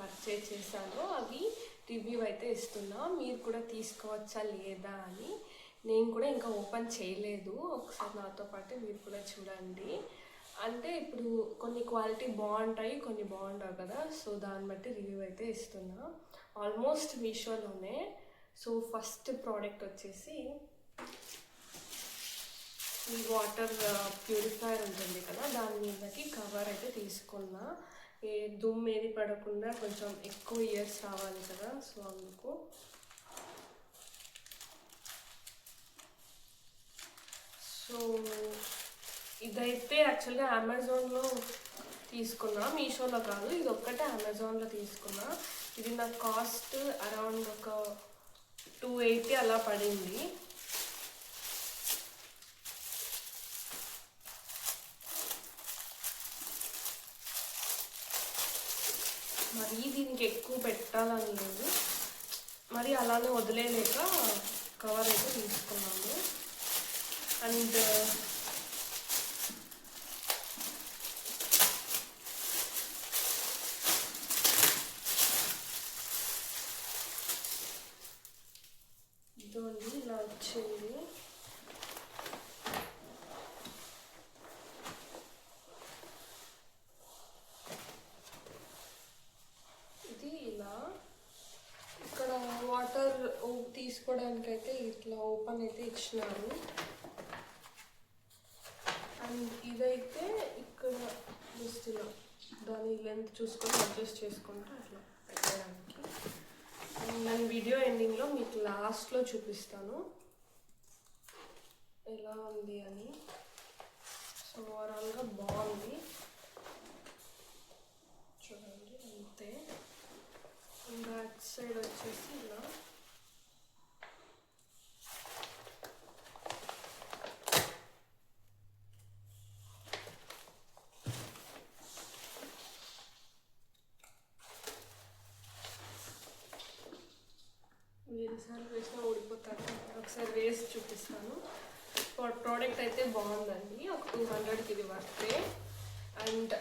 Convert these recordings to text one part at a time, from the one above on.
Purchase చేశాను అవి review అయితే ఇస్తున్నా. మీరు కూడా తీసుకోవచ్చా లేదా అని. నేను కూడా ఇంకా ఓపెన్ చేయలేదు, ఒకసారి నాతో పాటు మీరు కూడా చూడండి. అంటే ఇప్పుడు కొన్ని క్వాలిటీ బాగుంటాయి, కొన్ని బాగుంటావు కదా, సో దాన్ని బట్టి రివ్యూ అయితే ఇస్తున్నా. ఆల్మోస్ట్ మీషోలోనే. సో ఫస్ట్ ప్రోడక్ట్ వచ్చేసి ఈ వాటర్ ప్యూరిఫైయర్ ఉంటుంది కదా, దాని మీదకి కవర్ అయితే తీసుకున్నా. ఏ దుమ్ము ఏది పడకుండా కొంచెం ఎక్కువ ఇయర్స్ రావాలి కదా, సో అందుకు. సో ఇదైతే యాక్చువల్గా అమెజాన్లో తీసుకున్నా, మీషోలో కాదు. ఇది ఒక్కటే అమెజాన్లో తీసుకున్నా. ఇది నా కాస్ట్ అరౌండ్ ఒక 280 అలా పడింది. మరి దీనికి ఎక్కువ పెట్టాలని లేదు, మరి అలానే వదిలేలేక కవర్ అయితే తీసుకున్నాను. అండ్ ఇదండి ఇలా వచ్చింది. ఇది ఇలా ఇక్కడ వాటర్ తీసుకోవడానికి అయితే ఇట్లా ఓపెన్ అయితే ఇచ్చినారు. అండ్ ఇదైతే ఇక్కడ జస్ట్ ఇలా దాని లెంత్ చూసుకొని అడ్జస్ట్ చేసుకుంటే అట్లా పెట్టడానికి. నేను వీడియో ఎండింగ్లో మీకు లాస్ట్లో చూపిస్తాను ఎలా ఉంది అని. సో ఓవరాల్గా బాగుంది చూడండి, అంతే. బ్యాక్ సైడ్ వచ్చేసి ఇలా వేరేసార్లు వేసినా ఓడిపోతాను. ఒకసారి వేసి చూపిస్తాను. ప్రోడక్ట్ అయితే బాగుందండి, ఒక 200కి ఇది వర్తే. అండ్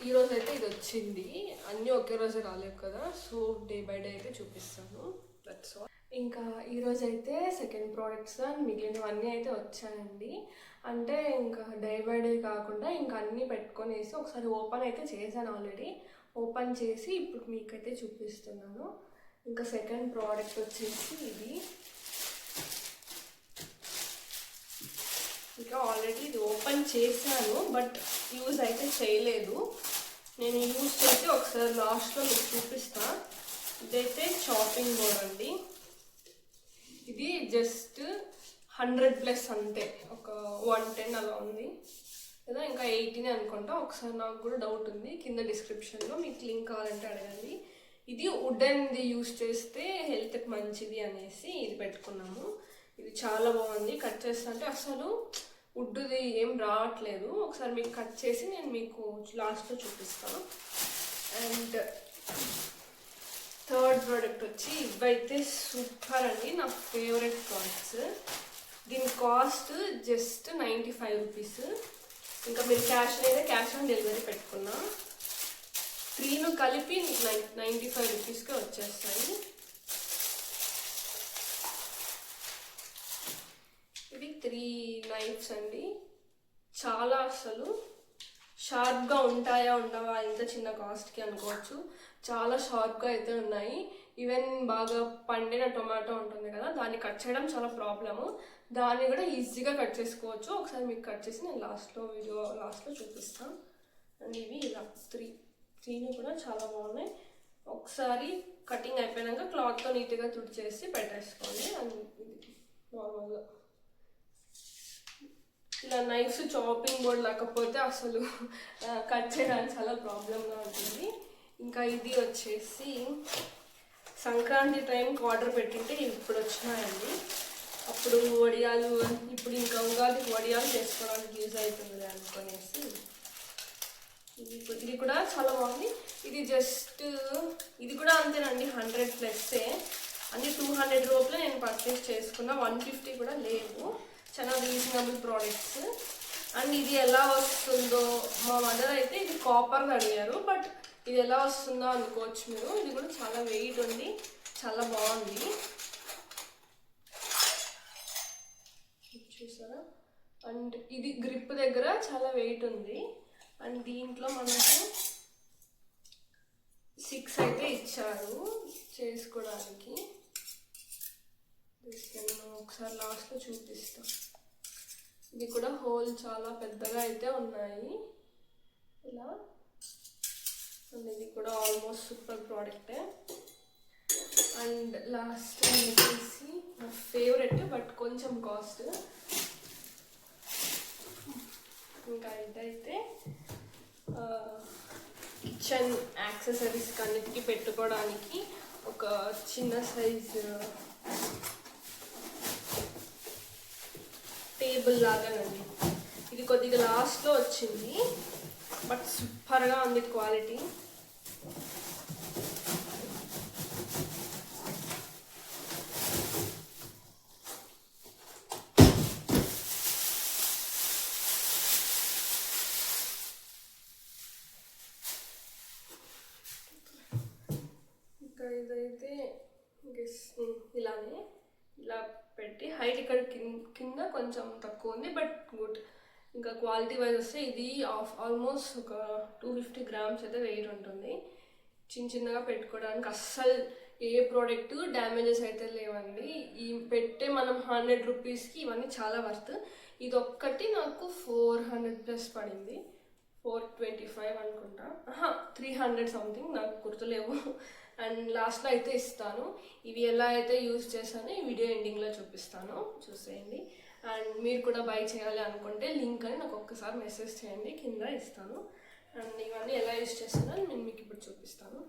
ఈరోజు అయితే ఇది వచ్చింది, అన్నీ ఒకే రోజు రాలేవు కదా, సో డే బై డే అయితే చూపిస్తాను. That's all. ఇంకా ఈరోజు అయితే సెకండ్ ప్రోడక్ట్స్ మిగిలినవన్నీ అయితే వచ్చాయండి. అంటే ఇంకా డే బై డే కాకుండా ఇంకా అన్నీ పెట్టుకొనేసి ఒకసారి ఓపెన్ అయితే చేశాను ఆల్రెడీ. ఓపెన్ చేసి ఇప్పుడు మీకైతే చూపిస్తున్నాను. ఇంకా సెకండ్ ప్రోడక్ట్ వచ్చేసి ఇది. ఇంకా ఆల్రెడీ ఇది ఓపెన్ చేశాను, బట్ యూజ్ అయితే చేయలేదు. నేను యూజ్ చేసి ఒకసారి లాస్ట్లో మీకు చూపిస్తా. ఇదైతే చాపింగ్ బోర్డ్ అండి. ఇది జస్ట్ 100+ అంతే, ఒక 110 అలా ఉంది కదా, ఇంకా 80 అనుకుంటా. ఒకసారి నాకు కూడా డౌట్ ఉంది, కింద డిస్క్రిప్షన్లో మీకు లింక్ కావాలంటే అడగండి. ఇది వుడెన్ది యూజ్ చేస్తే హెల్త్కి మంచిది అనేసి ఇది పెట్టుకున్నాము. ఇది చాలా బాగుంది. కట్ చేస్తుంటే అసలు వుడ్ది ఏం రావట్లేదు. ఒకసారి మీకు కట్ చేసి నేను మీకు లాస్ట్లో చూపిస్తాను. అండ్ థర్డ్ ప్రోడక్ట్ వచ్చి ఇవైతే సూపర్ అండి, నా ఫేవరెట్ ప్రోడక్ట్స్. దీని కాస్ట్ జస్ట్ 95 రూపీస్. ఇంకా మీరు క్యాష్ ఆన్ డెలివరీ పెట్టుకున్నా 3 కలిపి 95 రూపీస్కి వచ్చేస్తాయి. ఇవి 3 నైఫ్స్ అండి. చాలా అసలు షార్ప్గా ఉంటాయా ఉండవా ఇంత చిన్న కాస్ట్కి అనుకోవచ్చు. చాలా షార్ప్గా అయితే ఉన్నాయి. ఈవెన్ బాగా పండిన టొమాటో ఉంటుంది కదా, దాన్ని కట్ చేయడం చాలా ప్రాబ్లము. దాన్ని కూడా ఈజీగా కట్ చేసుకోవచ్చు. ఒకసారి మీకు కట్ చేసి నేను వీడియో లాస్ట్లో చూపిస్తాను. అండ్ ఇవి ఇలా 3 కూడా చాలా బాగున్నాయి. ఒకసారి కటింగ్ అయిపోయాక క్లాత్తో నీట్గా తుడిచేసి పెట్టేసుకోండి. అండ్ నార్మల్గా ఇలా నైఫ్స్ చాపింగ్ బోర్డ్ లేకపోతే అసలు కట్ చేయడానికి చాలా ప్రాబ్లంగా ఉంటుంది. ఇంకా ఇది వచ్చేసి సంక్రాంతి టైంకి ఆర్డర్ పెట్టింటే ఇప్పుడు వచ్చినాయండి. అప్పుడు వడియాలు, ఇప్పుడు ఇంకా ఉగాదికి వడియాలు చేసుకోవడానికి యూజ్ అవుతుంది అనుకునేసి ఇది కూడా చాలా బాగుంది. ఇది కూడా అంతేనండి, 100+. అన్ని 200 రూపాయలు నేను పర్చేస్ చేసుకున్నా, 150 కూడా లేవు. చాలా రీజనబుల్ ప్రోడక్ట్స్. అండ్ ఇది ఎలా వస్తుందో మా మదర్ అయితే ఇది కాపర్ది అడిగారు, బట్ ఇది ఎలా వస్తుందో అనుకోవచ్చు మీరు. ఇది కూడా చాలా వెయిట్ ఉంది, చాలా బాగుంది. చూసారా? అండ్ ఇది గ్రిప్ దగ్గర చాలా వెయిట్ ఉంది. అండ్ దీంట్లో మనకు 6 అయితే ఇచ్చారు చేసుకోవడానికి. నేను ఒకసారి లాస్ట్లో చూపిస్తాను. ఇది కూడా హోల్ చాలా పెద్దగా అయితే ఉన్నాయి ఇలా. అండ్ ఇది కూడా ఆల్మోస్ట్ సూపర్ ప్రోడక్టే. అండ్ లాస్ట్ వచ్చేసి నా ఫేవరెట్ బట్ కొంచెం కాస్ట్. ఇంకా ఇదైతే కిచెన్ యాక్సెసరీస్ అన్నిటికీ పెట్టుకోవడానికి ఒక చిన్న సైజు టేబుల్ లాగానండి. ఇది కొద్దిగా లాస్ట్లో వచ్చింది బట్ సూపర్గా ఉంది క్వాలిటీ. ఇంకా ఇదైతే ఇలానే ఇలా పెట్టి హైట్ ఇక్కడ కింద కొంచెం తక్కువ ఉంది బట్ గుడ్. ఇంకా క్వాలిటీ వైజ్ వస్తే ఇది ఆల్మోస్ట్ ఒక 250 grams అయితే వెయిట్ ఉంటుంది. చిన్నగా పెట్టుకోవడానికి అస్సలు ఏ ప్రోడక్ట్ డ్యామేజెస్ అయితే లేవండి. ఈ పెట్టే మనం 100 రూపీస్కి ఇవన్నీ చాలా వర్త్. ఇది ఒక్కటి నాకు 400+ పడింది, 425 అనుకుంటా, 300 సంథింగ్, నాకు గుర్తులేవు. అండ్ లాస్ట్లో అయితే ఇస్తాను. ఇవి ఎలా అయితే యూజ్ చేస్తానో ఈ వీడియో ఎండింగ్లో చూపిస్తాను, చూసేయండి. అండ్ మీరు కూడా బై చేయాలి అనుకుంటే లింక్ అని నాకు ఒక్కసారి మెసేజ్ చేయండి, కింద ఇస్తాను. అండ్ ఇవన్నీ ఎలా యూజ్ చేస్తానో నేను మీకు ఇప్పుడు చూపిస్తాను.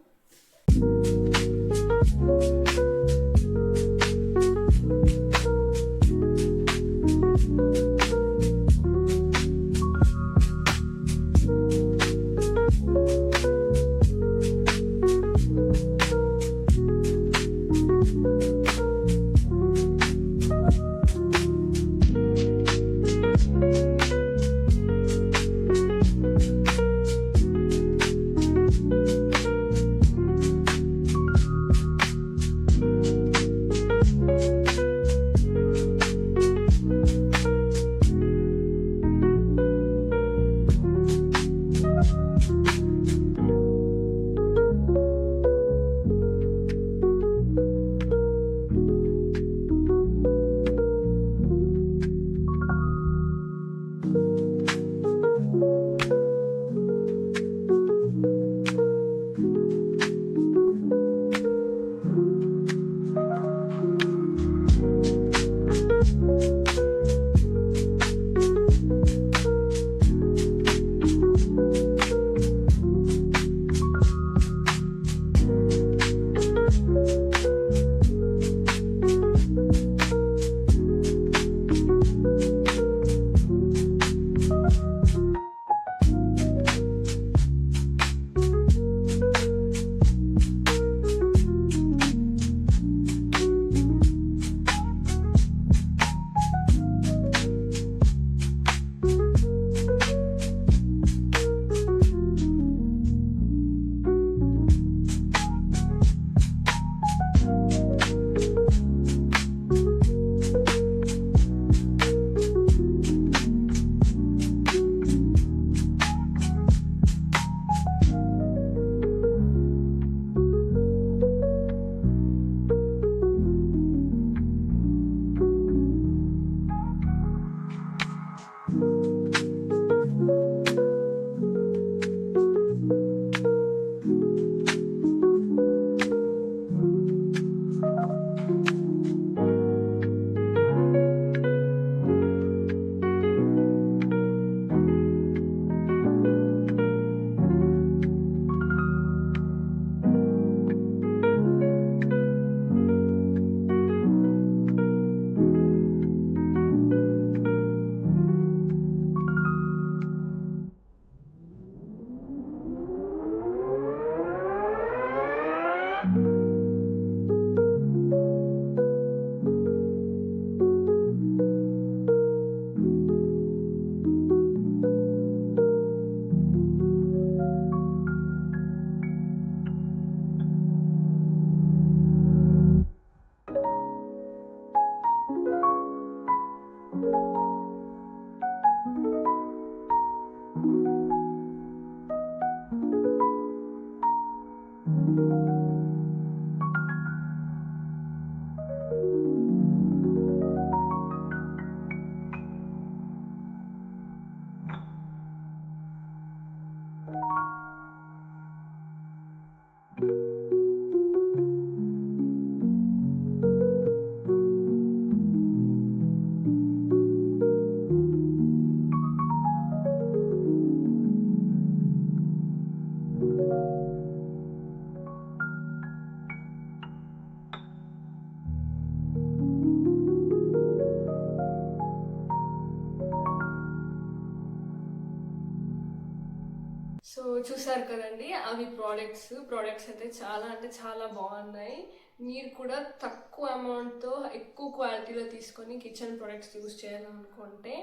చూసారు కదండి అవి ప్రోడక్ట్స్ అయితే చాలా అంటే చాలా బాగున్నాయి. మీరు కూడా తక్కువ అమౌంట్తో ఎక్కువ క్వాలిటీలో తీసుకొని కిచెన్ ప్రొడక్ట్స్ యూస్ చేయాలనుకుంటే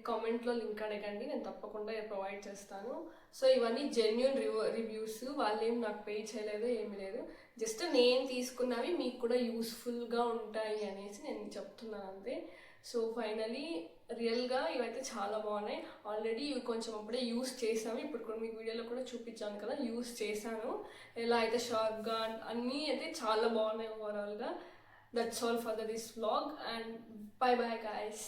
కామెంట్లో లింక్ అడగండి, నేను తప్పకుండా ప్రొవైడ్ చేస్తాను. సో ఇవన్నీ జెన్యున్ రివ్యూస్, వాళ్ళేం నాకు పే చేయలేదు, ఏమీ లేదు. జస్ట్ నేను తీసుకున్నవి మీకు కూడా యూస్ఫుల్గా ఉంటాయి అనేసి నేను చెప్తున్నాను అంతే. సో ఫైనలీ రియల్గా ఇవైతే చాలా బాగున్నాయి. ఆల్రెడీ ఇవి కొంచెం అప్పుడే యూస్ చేసాము, ఇప్పుడు కూడా మీకు వీడియోలో కూడా చూపించాను కదా, యూస్ చేశాను. ఎలా అయితే షార్ప్గా అన్నీ అయితే చాలా బాగున్నాయి ఓవరాల్గా. That's all for this vlog and by bye guys.